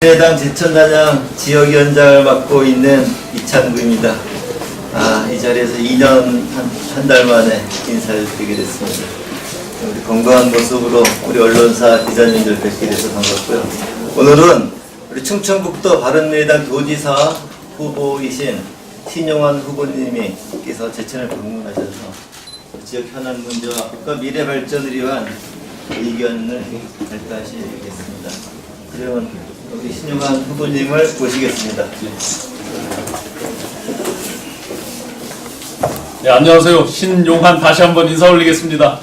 해당 제천단양 지역위원장을 맡고 있는 이찬구입니다. 이 자리에서 2년 한 달 만에 인사를 드리게 됐습니다. 우리 건강한 모습으로 우리 언론사 기자님들 뵙게 돼서 반갑고요. 오늘은 우리 충청북도 바른미래당 도지사 후보이신 신용환 후보님께서 제천을 방문하셔서 지역 현안 문제와 국가 미래 발전을 위한 의견을 발표하시겠습니다. 그러면 우리 신용환 후보님을 모시겠습니다. 네, 안녕하세요. 신용환 다시 한번 인사 올리겠습니다.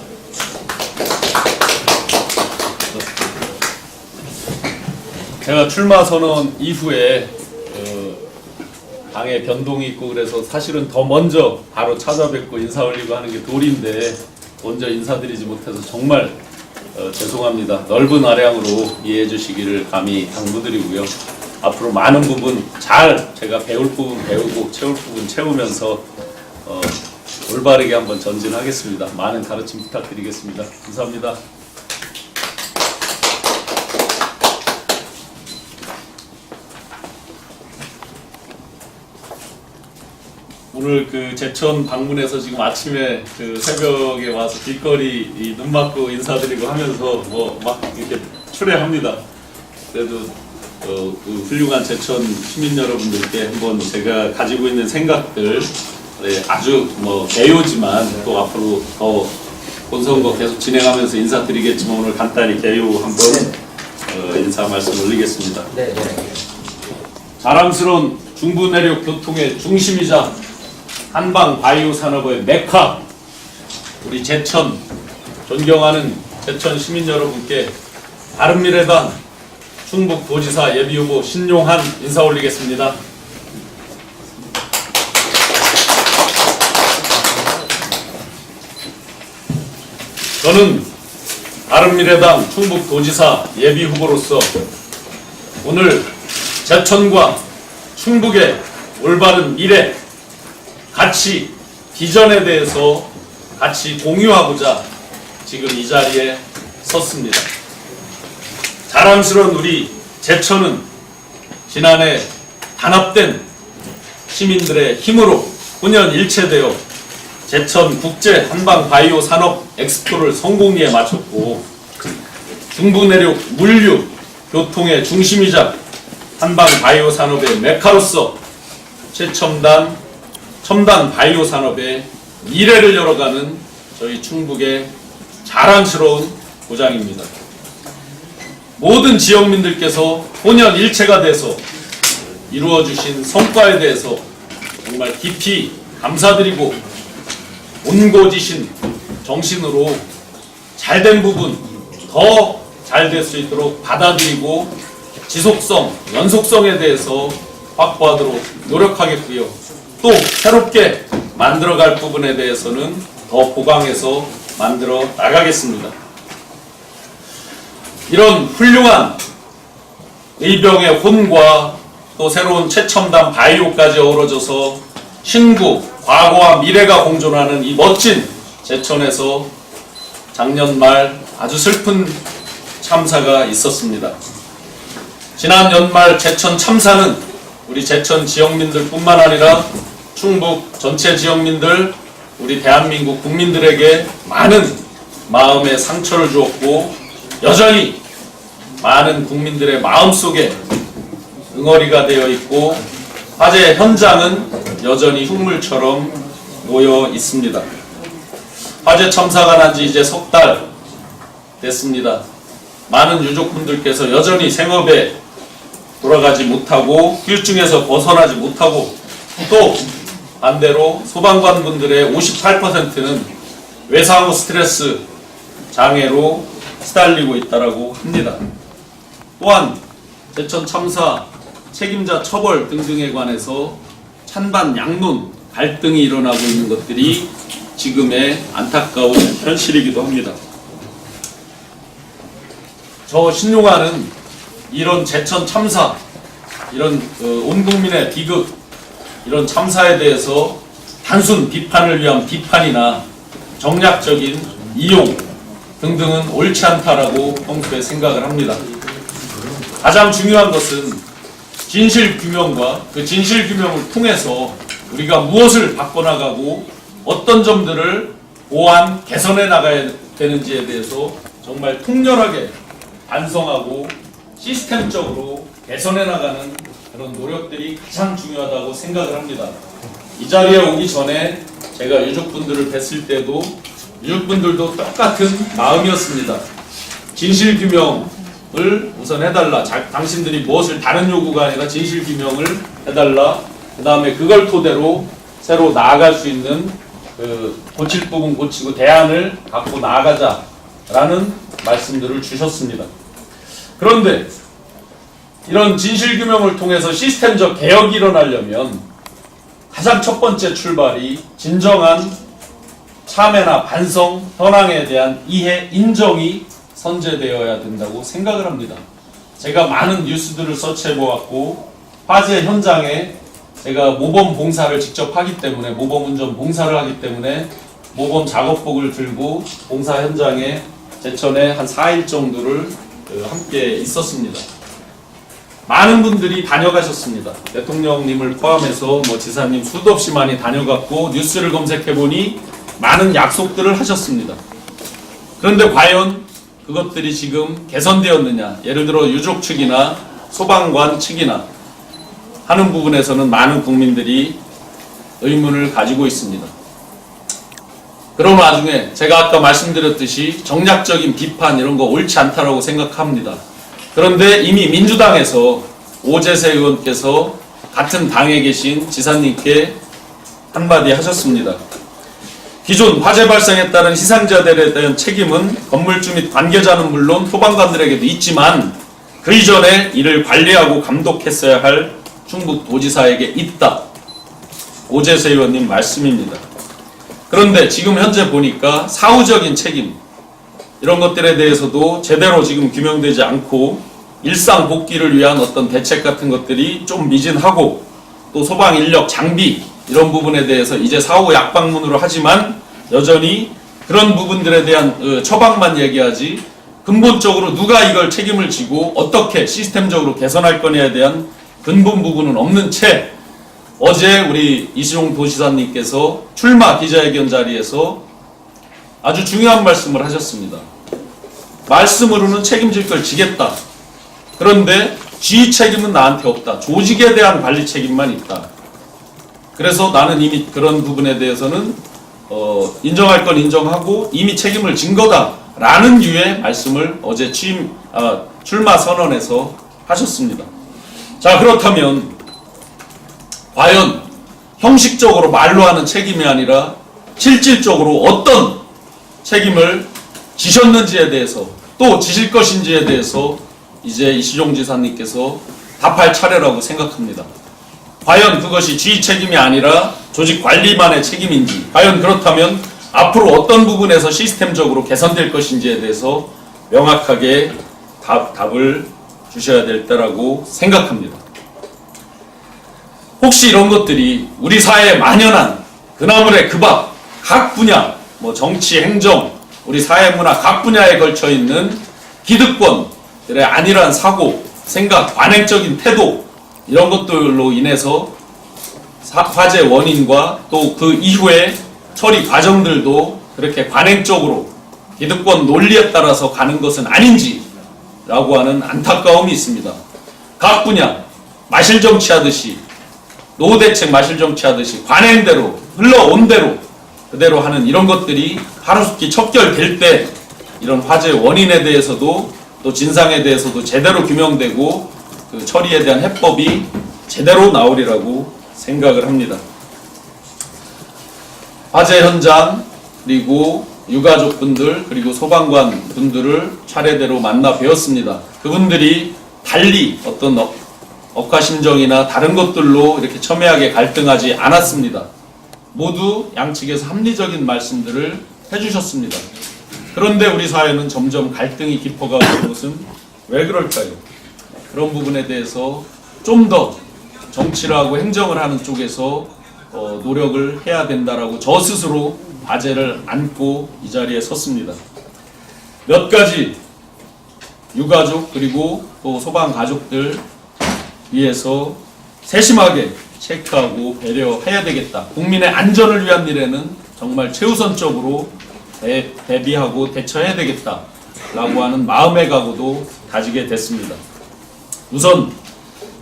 제가 출마 선언 이후에 당의 변동이 있고 그래서 사실은 더 먼저 바로 찾아뵙고 인사 올리고 하는 게 도리인데 먼저 인사드리지 못해서 정말 죄송합니다. 넓은 아량으로 이해해 주시기를 감히 당부드리고요. 앞으로 많은 부분 잘 제가 배울 부분 배우고 채울 부분 채우면서 올바르게 한번 전진하겠습니다. 많은 가르침 부탁드리겠습니다. 감사합니다. 오늘 그 제천 방문해서 지금 아침에 그 새벽에 와서 길거리 눈 맞고 인사드리고 하면서 뭐 막 이렇게 출애합니다. 그래도 그 훌륭한 제천 시민 여러분들께 한번 제가 가지고 있는 생각들 아주 뭐 개요지만 또 앞으로 더 본선거 계속 진행하면서 인사드리겠지만 오늘 간단히 개요 한번 인사 말씀 올리겠습니다. 자랑스러운 중부내륙 교통의 중심이자 한방 바이오 산업의 메카 우리 제천 존경하는 제천 시민 여러분께 바른미래당 충북도지사 예비후보 신용환 인사 올리겠습니다. 저는 바른미래당 충북도지사 예비후보로서 오늘 제천과 충북의 올바른 미래 가치, 비전에 대해서 같이 공유하고자 지금 이 자리에 섰습니다. 자랑스러운 우리 제천은 지난해 단합된 시민들의 힘으로 혼연일체되어 제천 국제 한방 바이오 산업 엑스포를 성공리에 마쳤고 중부내륙 물류 교통의 중심이자 한방 바이오 산업의 메카로서 최첨단 첨단 바이오 산업의 미래를 열어가는 저희 충북의 자랑스러운 고장입니다. 모든 지역민들께서 혼연일체가 돼서 이루어주신 성과에 대해서 정말 깊이 감사드리고 온고지신 정신으로 잘된 부분 더 잘 될 수 있도록 받아들이고 지속성, 연속성에 대해서 확보하도록 노력하겠고요. 또 새롭게 만들어갈 부분에 대해서는 더 보강해서 만들어 나가겠습니다. 이런 훌륭한 의병의 혼과 또 새로운 최첨단 바이오까지 어우러져서 신구, 과거와 미래가 공존하는 이 멋진 제천에서 작년 말 아주 슬픈 참사가 있었습니다. 지난 연말 제천 참사는 우리 제천 지역민들 뿐만 아니라 충북 전체 지역민들, 우리 대한민국 국민들에게 많은 마음의 상처를 주었고 여전히 많은 국민들의 마음속에 응어리가 되어 있고 화재 현장은 여전히 흉물처럼 놓여 있습니다. 화재 참사가 난 지 이제 석 달 됐습니다. 많은 유족분들께서 여전히 생업에 돌아가지 못하고 후유증에서 벗어나지 못하고 또 반대로 소방관분들의 58%는 외상후 스트레스 장애로 시달리고 있다고 합니다. 또한 제천 참사 책임자 처벌 등등에 관해서 찬반 양론 갈등이 일어나고 있는 것들이 지금의 안타까운 현실이기도 합니다. 저 신용환은 이런 제천 참사, 이런 온 국민의 비극, 이런 참사에 대해서 단순 비판을 위한 비판이나 정략적인 이용 등등은 옳지 않다라고 평소에 생각을 합니다. 가장 중요한 것은 진실 규명과 그 진실 규명을 통해서 우리가 무엇을 바꿔나가고 어떤 점들을 보완, 개선해 나가야 되는지에 대해서 정말 통렬하게 반성하고 시스템적으로 개선해 나가는 그런 노력들이 가장 중요하다고 생각을 합니다. 이 자리에 오기 전에 제가 유족분들을 뵀을 때도 유족분들도 똑같은 마음이었습니다. 진실규명을 우선 해달라. 당신들이 무엇을 다른 요구가 아니라 진실규명을 해달라. 그 다음에 그걸 토대로 새로 나아갈 수 있는 고칠 부분 고치고 대안을 갖고 나아가자라는 말씀들을 주셨습니다. 그런데 이런 진실규명을 통해서 시스템적 개혁이 일어나려면 가장 첫 번째 출발이 진정한 참회나 반성, 현황에 대한 이해, 인정이 선제되어야 된다고 생각을 합니다. 제가 많은 뉴스들을 서치해 보았고 화재 현장에 제가 모범 봉사를 직접 하기 때문에 모범 운전 봉사를 하기 때문에 모범 작업복을 들고 봉사 현장에 제천에 한 4일 정도를 함께 있었습니다. 많은 분들이 다녀가셨습니다. 대통령님을 포함해서 지사님 수도 없이 많이 다녀갔고 뉴스를 검색해 보니 많은 약속들을 하셨습니다. 그런데 과연 그것들이 지금 개선되었느냐? 예를 들어 유족 측이나 소방관 측이나 하는 부분에서는 많은 국민들이 의문을 가지고 있습니다. 그런 와중에 제가 아까 말씀드렸듯이 정략적인 비판 이런 거 옳지 않다라고 생각합니다. 그런데 이미 민주당에서 오재세 의원께서 같은 당에 계신 지사님께 한마디 하셨습니다. 기존 화재 발생에 따른 희생자들에 대한 책임은 건물주 및 관계자는 물론 소방관들에게도 있지만 그 이전에 이를 관리하고 감독했어야 할 충북도지사에게 있다. 오재세 의원님 말씀입니다. 그런데 지금 현재 보니까 사후적인 책임 이런 것들에 대해서도 제대로 지금 규명되지 않고 일상 복귀를 위한 어떤 대책 같은 것들이 좀 미진하고 또 소방 인력 장비 이런 부분에 대해서 이제 사후 약방문으로 하지만 여전히 그런 부분들에 대한 처방만 얘기하지 근본적으로 누가 이걸 책임을 지고 어떻게 시스템적으로 개선할 거냐에 대한 근본 부분은 없는 채 어제 우리 이시용 도지사님께서 출마 기자회견 자리에서 아주 중요한 말씀을 하셨습니다. 말씀으로는 책임질 걸 지겠다. 그런데 지휘 책임은 나한테 없다. 조직에 대한 관리 책임만 있다. 그래서 나는 이미 그런 부분에 대해서는 인정할 건 인정하고 이미 책임을 진 거다. 라는 류의 말씀을 어제 출마 선언에서 하셨습니다. 자, 그렇다면 과연 형식적으로 말로 하는 책임이 아니라 실질적으로 어떤 책임을 지셨는지에 대해서 또 지실 것인지에 대해서 이제 이시종 지사님께서 답할 차례라고 생각합니다. 과연 그것이 지휘 책임이 아니라 조직 관리만의 책임인지, 과연 그렇다면 앞으로 어떤 부분에서 시스템적으로 개선될 것인지에 대해서 명확하게 답을 주셔야 될 때라고 생각합니다. 혹시 이런 것들이 우리 사회에 만연한 그나물의 그 밥, 각 분야, 정치, 행정, 우리 사회문화 각 분야에 걸쳐 있는 기득권들의 안일한 사고, 생각, 관행적인 태도 이런 것들로 인해서 화재 원인과 또 그 이후의 처리 과정들도 그렇게 관행적으로 기득권 논리에 따라서 가는 것은 아닌지라고 하는 안타까움이 있습니다. 각 분야 마실 정치하듯이 노후대책 마실 정치하듯이 관행대로 흘러온 대로 그대로 하는 이런 것들이 하루속히 척결될 때 이런 화재 원인에 대해서도 또 진상에 대해서도 제대로 규명되고 그 처리에 대한 해법이 제대로 나오리라고 생각을 합니다. 화재 현장 그리고 유가족분들 그리고 소방관 분들을 차례대로 만나 뵈었습니다. 그분들이 달리 어떤 억하심정이나 다른 것들로 이렇게 첨예하게 갈등하지 않았습니다. 모두 양측에서 합리적인 말씀들을 해주셨습니다. 그런데 우리 사회는 점점 갈등이 깊어가는 것은 왜 그럴까요? 그런 부분에 대해서 좀 더 정치를 하고 행정을 하는 쪽에서 노력을 해야 된다라고 저 스스로 과제를 안고 이 자리에 섰습니다. 몇 가지 유가족 그리고 또 소방 가족들 위해서 세심하게 체크하고 배려해야 되겠다. 국민의 안전을 위한 일에는 정말 최우선적으로 대비하고 대처해야 되겠다라고 하는 마음의 각오도 다지게 됐습니다. 우선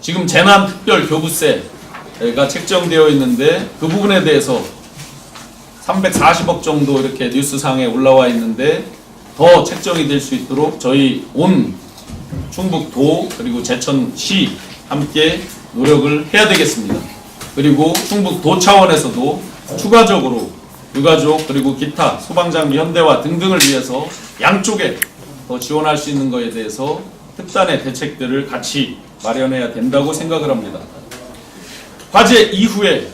지금 재난특별교부세가 책정되어 있는데 그 부분에 대해서 340억 정도 이렇게 뉴스상에 올라와 있는데 더 책정이 될 수 있도록 저희 온 충북도 그리고 제천시 함께 노력을 해야 되겠습니다. 그리고 충북도 차원에서도 추가적으로 유가족 그리고 기타 소방장비 현대화 등등을 위해서 양쪽에 더 지원할 수 있는 것에 대해서 특단의 대책들을 같이 마련해야 된다고 생각을 합니다. 화재 이후에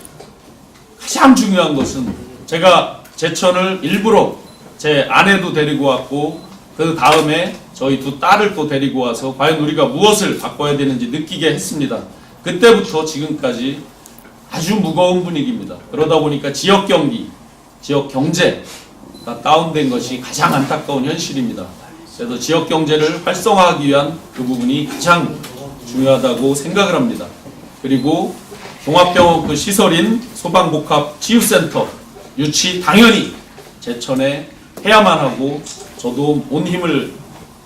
가장 중요한 것은 제가 제천을 일부러 제 아내도 데리고 왔고 그 다음에 저희 두 딸을 또 데리고 와서 과연 우리가 무엇을 바꿔야 되는지 느끼게 했습니다. 그때부터 지금까지 아주 무거운 분위기입니다. 그러다 보니까 지역 경기, 지역 경제가 다운된 것이 가장 안타까운 현실입니다. 그래서 지역 경제를 활성화하기 위한 그 부분이 가장 중요하다고 생각을 합니다. 그리고 종합병원 그 시설인 소방복합치유센터 유치 당연히 제천에 해야만 하고 저도 온 힘을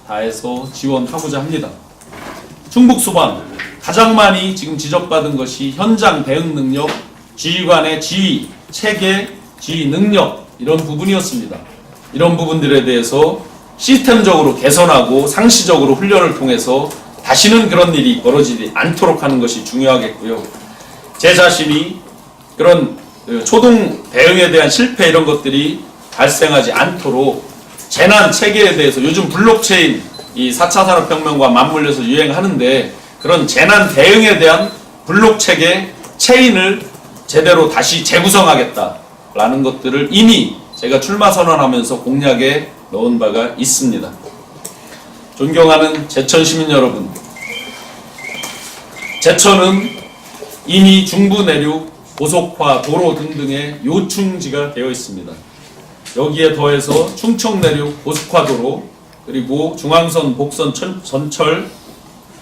다해서 지원하고자 합니다. 충북소방 가장 많이 지금 지적받은 것이 현장 대응 능력, 지휘관의 지휘, 체계, 지휘 능력 이런 부분이었습니다. 이런 부분들에 대해서 시스템적으로 개선하고 상시적으로 훈련을 통해서 다시는 그런 일이 벌어지지 않도록 하는 것이 중요하겠고요. 제 자신이 그런 초동 대응에 대한 실패 이런 것들이 발생하지 않도록 재난 체계에 대해서 요즘 블록체인 이 4차 산업혁명과 맞물려서 유행하는데 그런 재난 대응에 대한 블록 체계 체인을 제대로 다시 재구성하겠다라는 것들을 이미 제가 출마 선언하면서 공약에 넣은 바가 있습니다. 존경하는 제천 시민 여러분, 제천은 이미 중부 내륙 고속화 도로 등등의 요충지가 되어 있습니다. 여기에 더해서 충청 내륙 고속화도로 그리고 중앙선 복선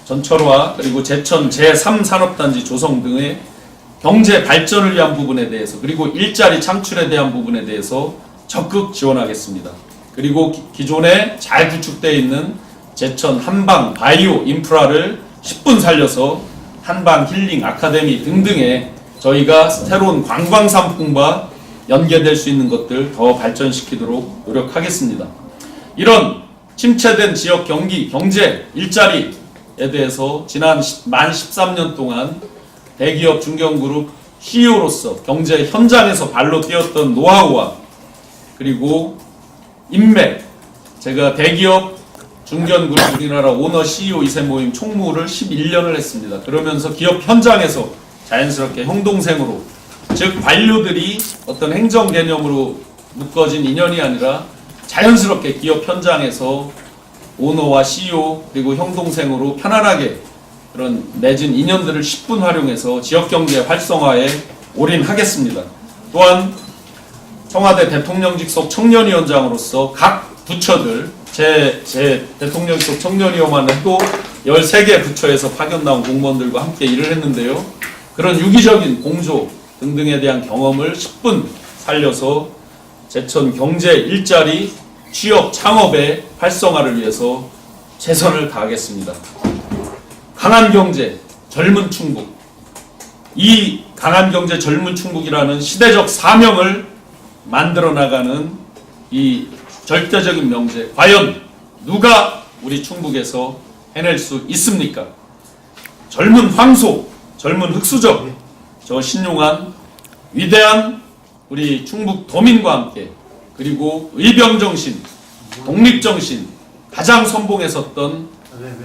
전철화 그리고 제천 제3산업단지 조성 등의 경제 발전을 위한 부분에 대해서 그리고 일자리 창출에 대한 부분에 대해서 적극 지원하겠습니다. 그리고 기존에 잘 구축되어 있는 제천 한방 바이오 인프라를 10분 살려서 한방 힐링 아카데미 등등의 저희가 새로운 관광 상품과 연계될 수 있는 것들 더 발전시키도록 노력하겠습니다. 이런 침체된 지역 경기, 경제, 일자리에 대해서 지난 만 13년 동안 대기업 중견그룹 CEO로서 경제 현장에서 발로 뛰었던 노하우와 그리고 인맥, 제가 대기업 중견그룹 우리나라 오너 CEO 2세 모임 총무를 11년을 했습니다. 그러면서 기업 현장에서 자연스럽게 형동생으로 즉 관료들이 어떤 행정 개념으로 묶어진 인연이 아니라 자연스럽게 기업 현장에서 오너와 CEO 그리고 형동생으로 편안하게 그런 맺은 인연들을 10분 활용해서 지역경제 활성화에 올인하겠습니다. 또한 청와대 대통령직 속 청년위원장으로서 각 부처들 제 대통령직 청년위원만 해도 13개 부처에서 파견 나온 공무원들과 함께 일을 했는데요. 그런 유기적인 공조 등등에 대한 경험을 10분 살려서 제천 경제, 일자리, 취업, 창업의 활성화를 위해서 최선을 다하겠습니다. 강한 경제, 젊은 충북. 이 강한 경제, 젊은 충북이라는 시대적 사명을 만들어 나가는 이 절대적인 명제. 과연 누가 우리 충북에서 해낼 수 있습니까? 젊은 황소, 젊은 흑수저, 저 신용한 위대한 우리 충북 도민과 함께 그리고 의병정신, 독립정신 가장 선봉에 섰던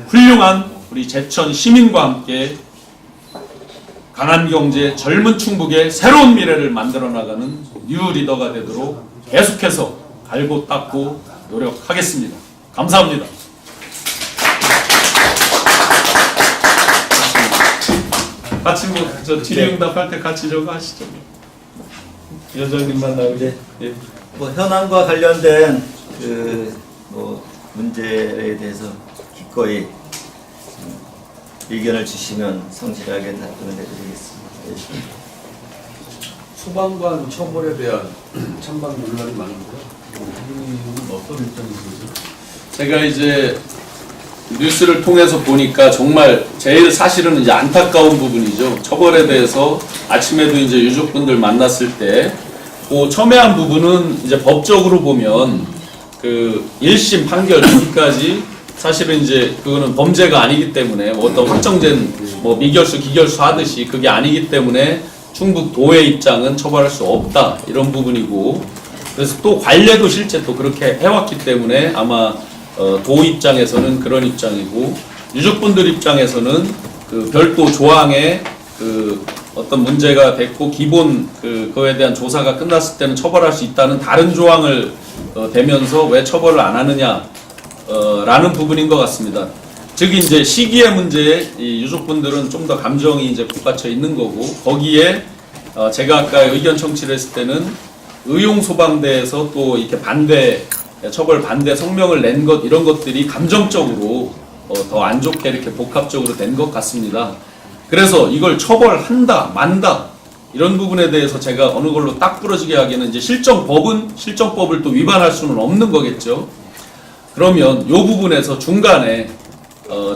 훌륭한 우리 제천 시민과 함께 강한 경제, 젊은 충북의 새로운 미래를 만들어 나가는 뉴 리더가 되도록 계속해서 갈고 닦고 노력하겠습니다. 감사합니다. 같이 저 질의응답할 때 같이 저거 하시죠. 위원장님만 나오게. 예. 현안과 관련된 문제에 대해서 기꺼이 의견을 주시면 성실하게 답변을 해드리겠습니다. 예. 소방관 처벌에 대한 찬반 논란이 많은데요. 국민은 어떤 입장이신지? 제가 이제 뉴스를 통해서 보니까 정말 제일 사실은 이제 안타까운 부분이죠. 처벌에 대해서 아침에도 이제 유족분들 만났을 때 그 첨예한 부분은 이제 법적으로 보면 그 1심 판결 여기까지 사실은 이제 그거는 범죄가 아니기 때문에 뭐 어떤 확정된 뭐 미결수 기결수 하듯이 그게 아니기 때문에 충북 도의 입장은 처벌할 수 없다 이런 부분이고, 그래서 또 관례도 실제 또 그렇게 해왔기 때문에 아마 도 입장에서는 그런 입장이고, 유족분들 입장에서는 그 별도 조항에 그 어떤 문제가 됐고 기본 그거에 대한 조사가 끝났을 때는 처벌할 수 있다는 다른 조항을 대면서 왜 처벌을 안 하느냐 라는 부분인 것 같습니다. 즉 이제 시기의 문제에 이 유족분들은 좀 더 감정이 이제 북받쳐 있는 거고, 거기에 제가 아까 의견 청취를 했을 때는 의용소방대에서 또 이렇게 반대 처벌 반대 성명을 낸 것 이런 것들이 감정적으로 더 안 좋게 이렇게 복합적으로 된 것 같습니다. 그래서 이걸 처벌한다 만다 이런 부분에 대해서 제가 어느 걸로 딱 부러지게 하기에는 이제 실정법을 또 위반할 수는 없는 거겠죠. 그러면 이 부분에서 중간에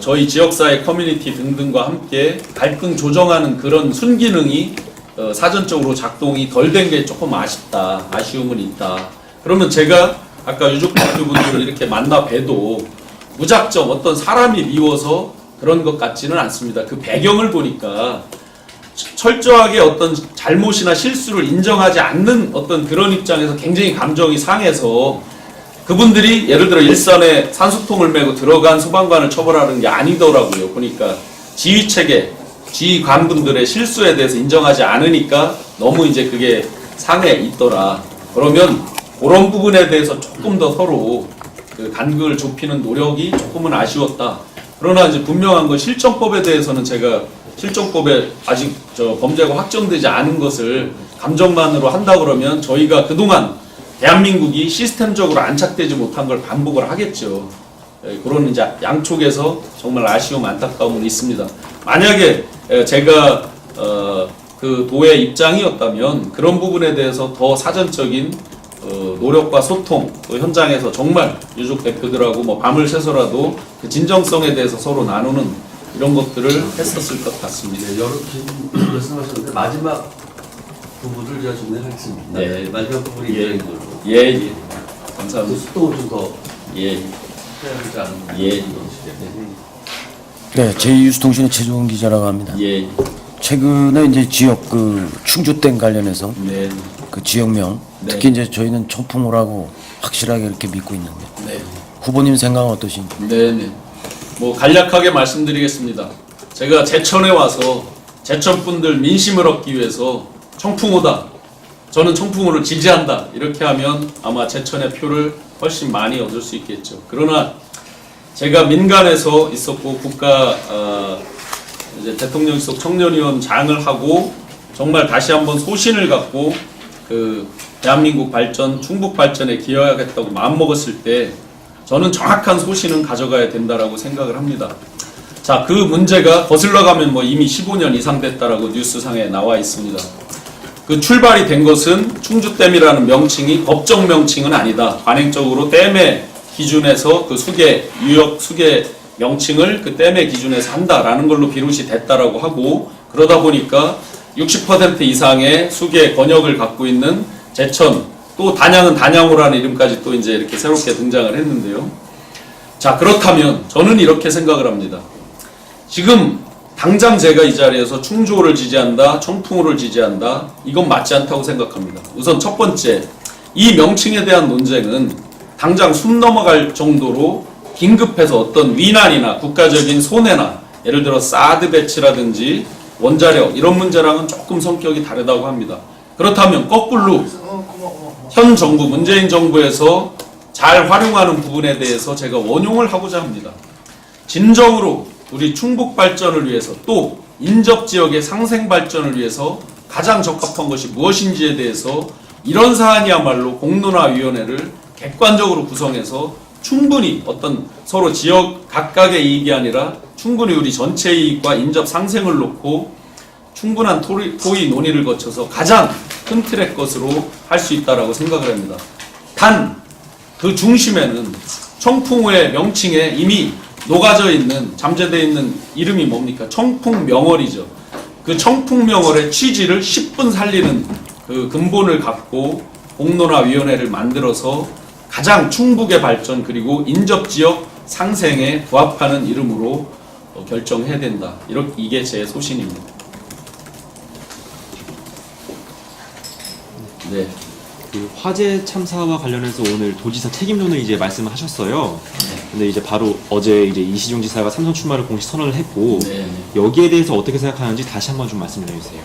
저희 지역사회 커뮤니티 등등과 함께 갈등 조정하는 그런 순기능이 사전적으로 작동이 덜 된 게 조금 아쉽다, 아쉬움은 있다. 그러면 제가 아까 유족분들을 이렇게 만나 봬도 무작정 어떤 사람이 미워서 그런 것 같지는 않습니다. 그 배경을 보니까 철저하게 어떤 잘못이나 실수를 인정하지 않는 어떤 그런 입장에서 굉장히 감정이 상해서 그분들이 예를 들어 일선에 산소통을 메고 들어간 소방관을 처벌하는 게 아니더라고요. 보니까 지휘체계, 지휘관분들의 실수에 대해서 인정하지 않으니까 너무 이제 그게 상해 있더라. 그러면 그런 부분에 대해서 조금 더 서로 그 간극을 좁히는 노력이 조금은 아쉬웠다. 그러나 이제 분명한 건 실정법에 대해서는 제가 실정법에 아직 범죄가 확정되지 않은 것을 감정만으로 한다 그러면 저희가 그동안 대한민국이 시스템적으로 안착되지 못한 걸 반복을 하겠죠. 그런 이제 양쪽에서 정말 아쉬움, 안타까움은 있습니다. 만약에 제가 그 도의 입장이었다면 그런 부분에 대해서 더 사전적인 노력과 소통, 또 현장에서 정말 유족 대표들하고 뭐 밤을 새서라도 그 진정성에 대해서 서로 나누는 이런 것들을 했었을 것 같습니다. 네, 여러 분 말씀하셨는데 마지막 부분을 제가 정리하겠습니다. 네. 마지막 부분이 예. 이런 걸로. 예. 감사합니다. 속도를 좀더 예. 해야 되지 않나. 예. 네, 제2뉴스통신의 최종훈 기자라고 합니다. 예. 최근에 이제 지역 그 충주댐 관련해서 네. 그 지역명 네. 특히 이제 저희는 청풍호라고 확실하게 이렇게 믿고 있는데 네. 후보님 생각은 어떠신지? 네네. 뭐 간략하게 말씀드리겠습니다. 제가 제천에 와서 제천 분들 민심을 얻기 위해서 청풍호다. 저는 청풍호를 지지한다. 이렇게 하면 아마 제천의 표를 훨씬 많이 얻을 수 있겠죠. 그러나 제가 민간에서 있었고 국가 이제 대통령직 청년위원장을 하고 정말 다시 한번 소신을 갖고 그 대한민국 발전, 충북 발전에 기여하겠다고 마음먹었을 때 저는 정확한 소신은 가져가야 된다라고 생각을 합니다. 자, 그 문제가 거슬러 가면 뭐 이미 15년 이상 됐다라고 뉴스상에 나와 있습니다. 그 출발이 된 것은 충주댐이라는 명칭이 법정 명칭은 아니다. 관행적으로 댐의 기준에서 그 수계, 유역 수계 명칭을 그 댐의 기준에서 한다라는 걸로 비롯이 됐다라고 하고, 그러다 보니까 60% 이상의 수계 권역을 갖고 있는 제천, 또 단양은 단양호라는 이름까지 또 이제 이렇게 새롭게 등장을 했는데요. 자, 그렇다면 저는 이렇게 생각을 합니다. 지금 당장 제가 이 자리에서 충주호를 지지한다, 청풍호를 지지한다, 이건 맞지 않다고 생각합니다. 우선 첫 번째, 이 명칭에 대한 논쟁은 당장 숨 넘어갈 정도로 긴급해서 어떤 위난이나 국가적인 손해나 예를 들어 사드 배치라든지 원자력 이런 문제랑은 조금 성격이 다르다고 합니다. 그렇다면 거꾸로 현 정부, 문재인 정부에서 잘 활용하는 부분에 대해서 제가 원용을 하고자 합니다. 진정으로 우리 충북 발전을 위해서 또 인접지역의 상생 발전을 위해서 가장 적합한 것이 무엇인지에 대해서 이런 사안이야말로 공론화위원회를 객관적으로 구성해서 충분히 어떤 서로 지역 각각의 이익이 아니라 충분히 우리 전체 이익과 인접 상생을 놓고 충분한 토의 논의를 거쳐서 가장 큰 틀의 것으로 할 수 있다라고 생각을 합니다. 단 그 중심에는 청풍호의 명칭에 이미 녹아져 있는 잠재되어 있는 이름이 뭡니까? 청풍명월이죠. 그 청풍명월의 취지를 10분 살리는 그 근본을 갖고 공론화위원회를 만들어서 가장 충북의 발전 그리고 인접지역 상생에 부합하는 이름으로 결정해야 된다. 이게 제 소신입니다. 네. 그 화재 참사와 관련해서 오늘 도지사 책임론을 이제 말씀을 하셨어요. 근데 이제 바로 어제 이제 이시종 지사가 삼선 출마를 공식 선언을 했고 네. 여기에 대해서 어떻게 생각하는지 다시 한번 좀 말씀해 주세요.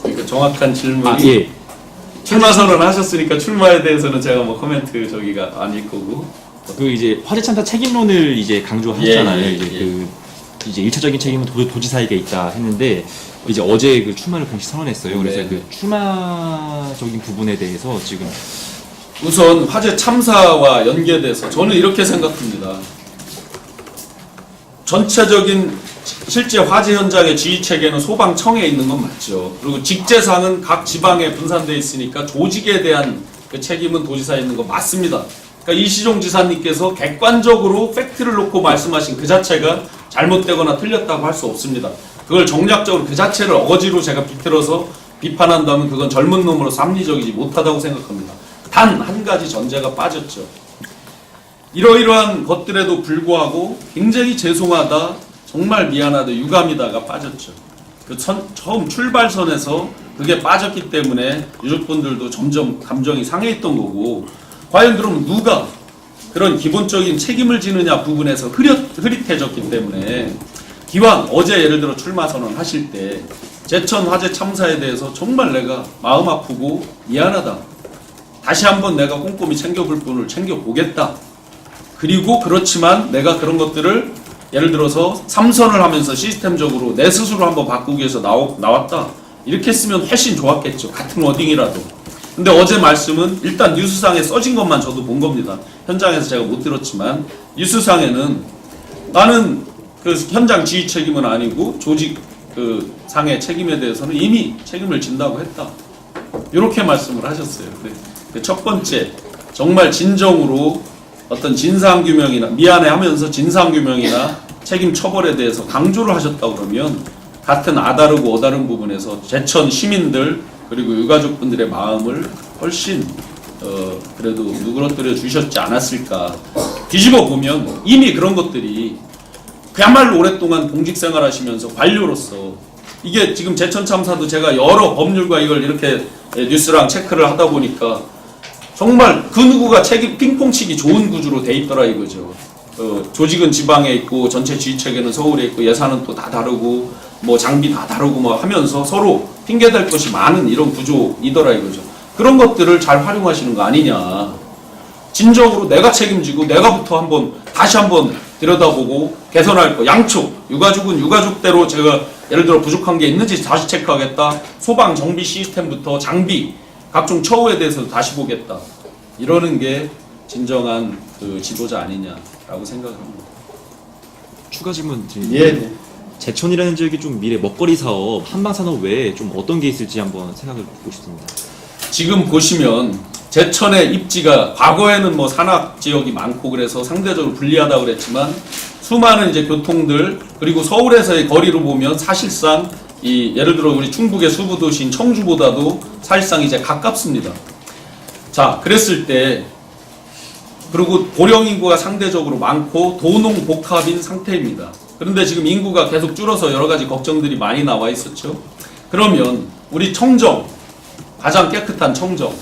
그러니까 정확한 질문이 아, 예. 출마 선언하셨으니까 출마에 대해서는 제가 뭐 코멘트 저기가 아닐 거고. 그 이제 화재 참사 책임론을 이제 강조하셨잖아요. 예, 예, 이제 예. 그 이제 1차적인 책임은 도지사에게 있다 했는데 이제 어제 그 출마를 공식 선언했어요. 그래서 네. 그 출마적인 부분에 대해서 지금 우선 화재 참사와 연계돼서 저는 이렇게 생각합니다. 전체적인 실제 화재 현장의 지휘 체계는 소방청에 있는 건 맞죠. 그리고 직제상은 각 지방에 분산되어 있으니까 조직에 대한 그 책임은 도지사에 있는 거 맞습니다. 그러니까 이시종 지사님께서 객관적으로 팩트를 놓고 말씀하신 그 자체가 잘못되거나 틀렸다고 할 수 없습니다. 그걸 정략적으로 그 자체를 어거지로 제가 비틀어서 비판한다면 그건 젊은 놈으로서 합리적이지 못하다고 생각합니다. 단 한 가지 전제가 빠졌죠. 이러이러한 것들에도 불구하고 굉장히 죄송하다, 정말 미안하다, 유감이다가 빠졌죠. 그 처음 출발선에서 그게 빠졌기 때문에 유족분들도 점점 감정이 상해있던 거고, 과연 그럼 누가 그런 기본적인 책임을 지느냐 부분에서 흐릿해졌기 때문에 기왕 어제 예를 들어 출마 선언 하실 때 제천 화재 참사에 대해서 정말 내가 마음 아프고 미안하다, 다시 한번 내가 꼼꼼히 챙겨볼 분을 챙겨보겠다, 그리고 그렇지만 내가 그런 것들을 예를 들어서 삼선을 하면서 시스템적으로 내 스스로 한번 바꾸기 위해서 나왔다, 이렇게 했으면 훨씬 좋았겠죠. 같은 워딩이라도. 근데 어제 말씀은 일단 뉴스상에 써진 것만 저도 본 겁니다. 현장에서 제가 못 들었지만 뉴스상에는 나는 그 현장 지휘 책임은 아니고 조직 그 상의 책임에 대해서는 이미 책임을 진다고 했다, 이렇게 말씀을 하셨어요. 그 첫 번째, 정말 진정으로 어떤 진상규명이나 미안해하면서 진상규명이나 책임 처벌에 대해서 강조를 하셨다 그러면 같은 아다르고 어다른 부분에서 제천 시민들 그리고 유가족분들의 마음을 훨씬 그래도 누그러뜨려 주셨지 않았을까. 뒤집어 보면 이미 그런 것들이 그야말로 오랫동안 공직생활 하시면서 관료로서, 이게 지금 제천 참사도 제가 여러 법률과 이걸 이렇게 뉴스랑 체크를 하다 보니까 정말 그 누구가 책임 핑퐁치기 좋은 구조로 돼 있더라 이거죠. 조직은 지방에 있고 전체 지휘체계는 서울에 있고 예산은 또 다 다르고 뭐 장비 다 다르고 뭐 하면서 서로 핑계댈 것이 많은 이런 구조이더라 이거죠. 그런 것들을 잘 활용하시는 거 아니냐. 진정으로 내가 책임지고 내가부터 다시 한번 들여다보고 개선할 거. 양쪽, 유가족은 유가족대로 제가 예를 들어 부족한 게 있는지 다시 체크하겠다. 소방 정비 시스템부터 장비, 각종 처우에 대해서도 다시 보겠다. 이러는 게 진정한 그 지도자 아니냐라고 생각을 합니다. 추가 질문 드립니다. 예. 제천이라는 지역이 좀 미래 먹거리 사업, 한방 산업 외에 좀 어떤 게 있을지 한번 생각을 해보고 싶습니다. 지금 보시면 제천의 입지가 과거에는 뭐 산악 지역이 많고 그래서 상대적으로 불리하다고 그랬지만 수많은 이제 교통들 그리고 서울에서의 거리로 보면 사실상 이 예를 들어 우리 충북의 수부 도시인 청주보다도 사실상 이제 가깝습니다. 자, 그랬을 때 그리고 고령 인구가 상대적으로 많고 도농 복합인 상태입니다. 그런데 지금 인구가 계속 줄어서 여러 가지 걱정들이 많이 나와 있었죠. 그러면 우리 청정, 가장 깨끗한 청정,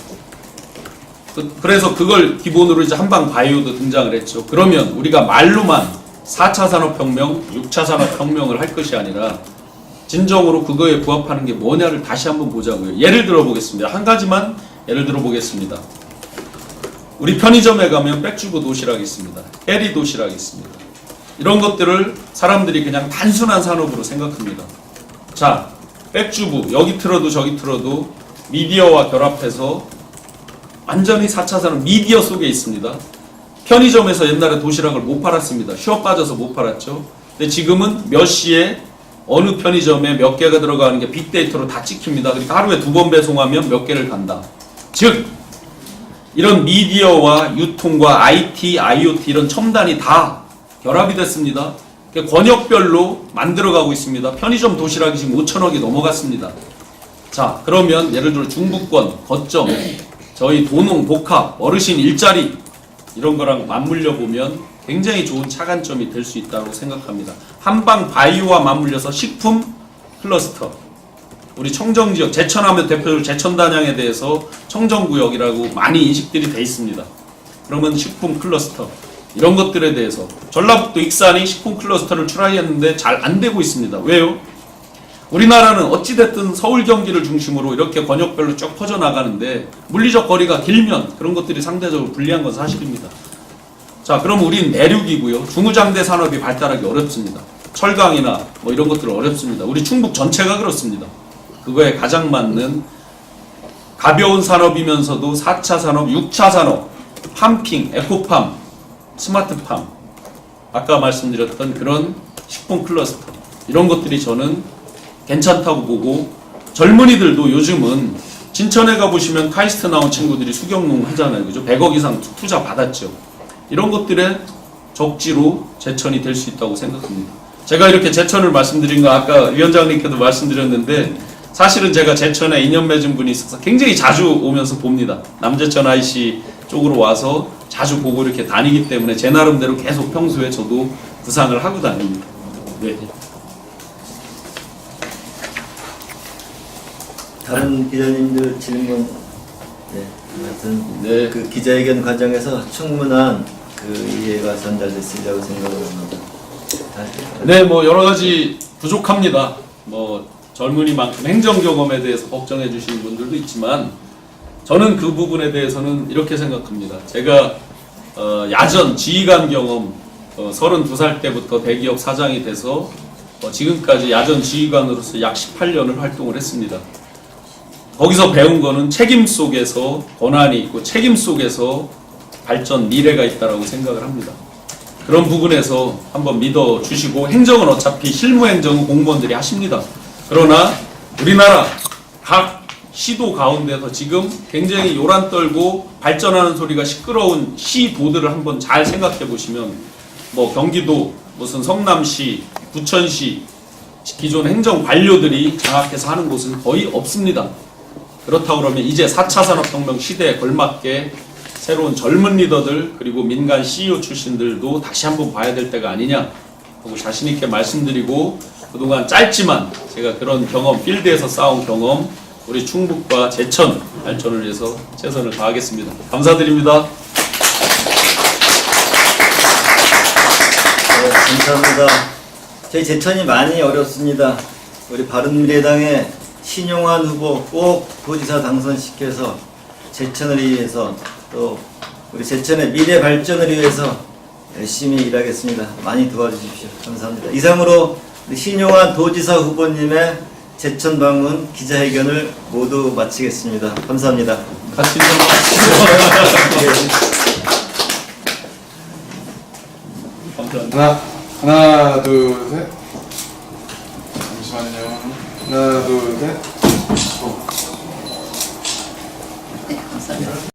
그래서 그걸 기본으로 이제 한방바이오도 등장을 했죠. 그러면 우리가 말로만 4차 산업혁명, 6차 산업혁명을 할 것이 아니라 진정으로 그거에 부합하는 게 뭐냐를 다시 한번 보자고요. 예를 들어 보겠습니다. 한 가지만 예를 들어 보겠습니다. 우리 편의점에 가면 백주부 도시락이 있습니다. 해리 도시락이 있습니다. 이런 것들을 사람들이 그냥 단순한 산업으로 생각합니다. 자, 백주부 여기 틀어도 저기 틀어도 미디어와 결합해서 완전히 4차 산업 미디어 속에 있습니다. 편의점에서 옛날에 도시락을 못 팔았습니다. 쉬어 빠져서 못 팔았죠. 근데 지금은 몇 시에 어느 편의점에 몇 개가 들어가는 게 빅데이터로 다 찍힙니다. 그러니까 하루에 2번 배송하면 몇 개를 간다. 즉 이런 미디어와 유통과 IT, IoT 이런 첨단이 다 결합이 됐습니다. 권역별로 만들어가고 있습니다. 편의점 도시락이 지금 5천억이 넘어갔습니다. 자, 그러면 예를 들어 중부권, 거점, 저희 도농, 복합, 어르신 일자리 이런 거랑 맞물려 보면 굉장히 좋은 차관점이 될 수 있다고 생각합니다. 한방 바이오와 맞물려서 식품 클러스터. 우리 청정지역, 제천하면 대표적으로 제천단양에 대해서 청정구역이라고 많이 인식들이 돼 있습니다. 그러면 식품 클러스터. 이런 것들에 대해서 전라북도 익산이 식품 클러스터를 출하했는데 잘 안 되고 있습니다. 왜요? 우리나라는 어찌됐든 서울 경기를 중심으로 이렇게 권역별로 쭉 퍼져나가는데 물리적 거리가 길면 그런 것들이 상대적으로 불리한 건 사실입니다. 자, 그럼 우린 내륙이고요. 중후장대 산업이 발달하기 어렵습니다. 철강이나 뭐 이런 것들은 어렵습니다. 우리 충북 전체가 그렇습니다. 그거에 가장 맞는 가벼운 산업이면서도 4차 산업, 6차 산업, 팜핑, 에코팜, 스마트팜, 아까 말씀드렸던 그런 식품 클러스터 이런 것들이 저는 괜찮다고 보고 젊은이들도 요즘은 진천에 가보시면 카이스트 나온 친구들이 수경농 하잖아요. 그죠? 100억 이상 투자 받았죠. 이런 것들의 적지로 제천이 될 수 있다고 생각합니다. 제가 이렇게 제천을 말씀드린 거 아까 위원장님께도 말씀드렸는데 사실은 제가 제천에 인연 맺은 분이 있어서 굉장히 자주 오면서 봅니다. 남제천 IC 쪽으로 와서 자주 보고 이렇게 다니기 때문에 제 나름대로 계속 평소에 저도 구상을 하고 다닙니다. 네. 다른 기자님들 질문, 네, 하여튼 네. 그 기자회견 과정에서 충분한 그 이해가 전달됐으리라고 생각을 합니다. 네, 뭐 여러 가지 부족합니다. 뭐 젊은이만큼 행정 경험에 대해서 걱정해 주시는 분들도 있지만 저는 그 부분에 대해서는 이렇게 생각합니다. 제가 야전 지휘관 경험 32살 때부터 대기업 사장이 돼서 지금까지 야전 지휘관으로서 약 18년을 활동을 했습니다. 거기서 배운 거는 책임 속에서 권한이 있고 책임 속에서 발전 미래가 있다라고 생각을 합니다. 그런 부분에서 한번 믿어주시고 행정은 어차피 실무 행정은 공무원들이 하십니다. 그러나 우리나라 각 시도 가운데서 지금 굉장히 요란 떨고 발전하는 소리가 시끄러운 시도들을 한번 잘 생각해 보시면 뭐 경기도 무슨 성남시, 부천시 기존 행정 관료들이 장악해서 하는 곳은 거의 없습니다. 그렇다고 그러면 이제 4차 산업혁명 시대에 걸맞게 새로운 젊은 리더들 그리고 민간 CEO 출신들도 다시 한번 봐야 될 때가 아니냐 하고 자신 있게 말씀드리고 그동안 짧지만 제가 그런 경험, 필드에서 쌓은 경험 우리 충북과 제천 발전을 위해서 최선을 다하겠습니다. 감사드립니다. 네, 감사합니다. 저희 제천이 많이 어렵습니다. 우리 바른미래당의 신용환 후보 꼭 도지사 당선시켜서 제천을 위해서 또 우리 제천의 미래 발전을 위해서 열심히 일하겠습니다. 많이 도와주십시오. 감사합니다. 이상으로 우리 신용환 도지사 후보님의 제천 방문 기자회견을 모두 마치겠습니다. 감사합니다. 같이 감사합니다. 하나, 둘, 셋. 잠시만요. 하나, 둘, 셋.